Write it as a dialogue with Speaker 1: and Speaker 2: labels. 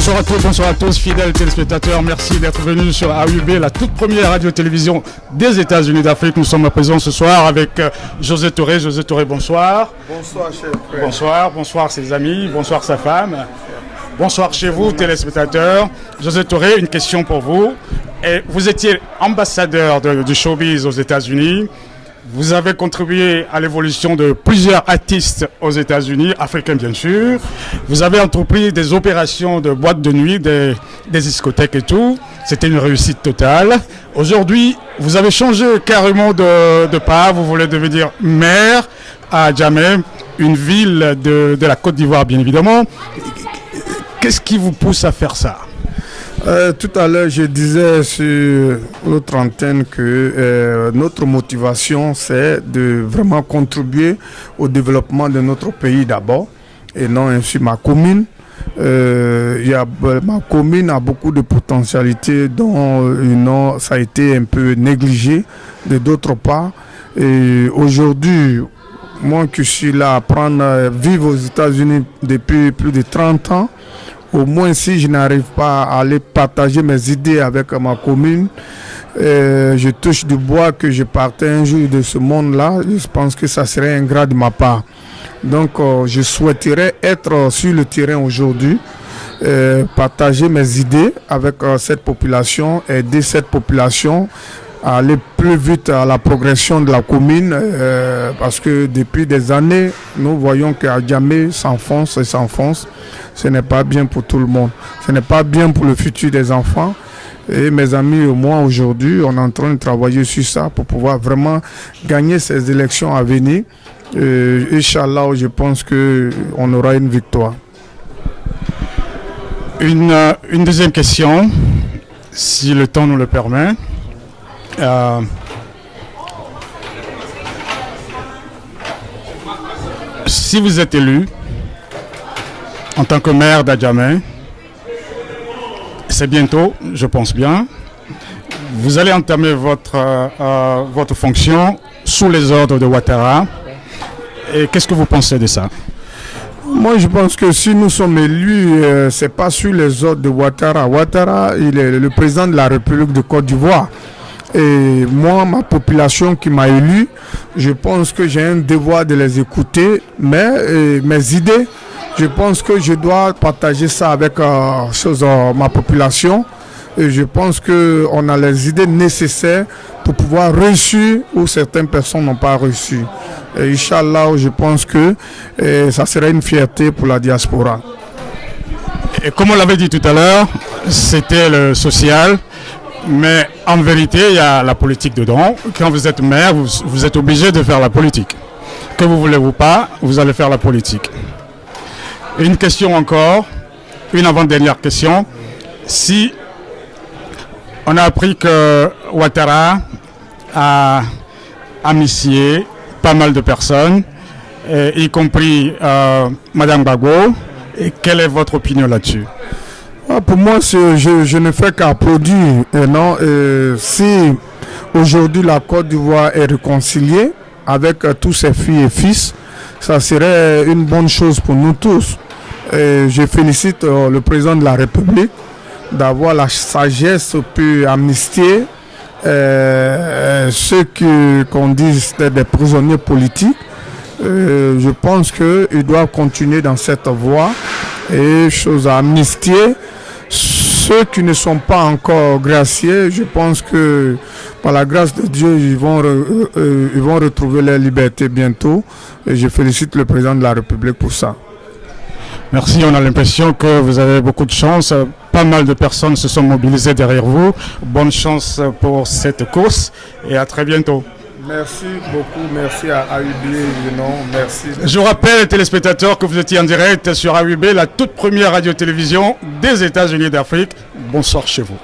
Speaker 1: Bonsoir à tous, fidèles téléspectateurs. Merci d'être venus sur AUB, la toute première radio-télévision des États-Unis d'Afrique. Nous sommes à présent ce soir avec José Touré. José Touré, bonsoir.
Speaker 2: Bonsoir, cher frère.
Speaker 1: Bonsoir ses amis, bonsoir sa femme. Bonsoir chez vous, téléspectateurs. José Touré, une question pour vous. Et vous étiez ambassadeur du showbiz aux États-Unis. Vous avez contribué à l'évolution de plusieurs artistes aux États-Unis, africains bien sûr. Vous avez entrepris des opérations de boîtes de nuit, des discothèques et tout. C'était une réussite totale. Aujourd'hui, vous avez changé carrément de part. Vous voulez devenir maire à Djamé, une ville de la Côte d'Ivoire bien évidemment. Qu'est-ce qui vous pousse à faire ça ?
Speaker 2: Tout à l'heure, je disais sur l'autre antenne que notre motivation, c'est de vraiment contribuer au développement de notre pays d'abord, et non ainsi ma commune. Ma commune a beaucoup de potentialités dont ça a été un peu négligé de d'autres parts. Et aujourd'hui, moi qui suis là à vivre aux États-Unis depuis plus de 30 ans, au moins si je n'arrive pas à aller partager mes idées avec ma commune, je touche du bois que je partais un jour de ce monde-là. Je pense que ça serait ingrat de ma part. Donc je souhaiterais être sur le terrain aujourd'hui, partager mes idées avec cette population, aider cette population à aller plus vite à la progression de la commune, parce que depuis des années, nous voyons qu'à Djamé s'enfonce et s'enfonce. Ce n'est pas bien pour tout le monde. Ce n'est pas bien pour le futur des enfants. Et mes amis et moi, aujourd'hui, on est en train de travailler sur ça pour pouvoir vraiment gagner ces élections à venir. Inch'Allah, je pense qu'on aura une victoire.
Speaker 1: Une deuxième question, si le temps nous le permet. Si vous êtes élu en tant que maire d'Adjamé, c'est bientôt, je pense bien, vous allez entamer votre fonction sous les ordres de Ouattara. Et qu'est-ce que vous pensez de ça?
Speaker 2: Moi, je pense que si nous sommes élus, c'est pas sous les ordres de Ouattara. Ouattara, il est le président de la République de Côte d'Ivoire. Et moi, ma population qui m'a élu, je pense que j'ai un devoir de les écouter, mais mes idées, je pense que je dois partager ça avec ma population. Et je pense qu'on a les idées nécessaires pour pouvoir réussir où certaines personnes n'ont pas réussi. Et Inch'Allah, je pense que ça serait une fierté pour la diaspora.
Speaker 1: Et comme on l'avait dit tout à l'heure, c'était le social. Mais en vérité, il y a la politique dedans. Quand vous êtes maire, vous êtes obligé de faire la politique. Que vous voulez ou pas, vous allez faire la politique. Une question encore, une avant-dernière question. Si on a appris que Ouattara a amnistié pas mal de personnes, y compris Madame Gbagbo, quelle est votre opinion là-dessus?
Speaker 2: Pour moi, je ne fais qu'applaudir. Si aujourd'hui la Côte d'Ivoire est réconciliée avec tous ses filles et fils, ça serait une bonne chose pour nous tous. Je félicite le président de la République d'avoir la sagesse pour amnistier ceux qu'on dit des prisonniers politiques. Je pense qu'il doit continuer dans cette voie et à amnistier ceux qui ne sont pas encore graciés. Je pense que par la grâce de Dieu, ils vont retrouver leur liberté bientôt. Et je félicite le président de la République pour ça.
Speaker 1: Merci, on a l'impression que vous avez beaucoup de chance. Pas mal de personnes se sont mobilisées derrière vous. Bonne chance pour cette course et à très bientôt.
Speaker 2: Merci beaucoup, merci à AUB, merci.
Speaker 1: Je vous rappelle, téléspectateurs, que vous étiez en direct sur AUB, la toute première radio-télévision des États-Unis d'Afrique. Bonsoir chez vous.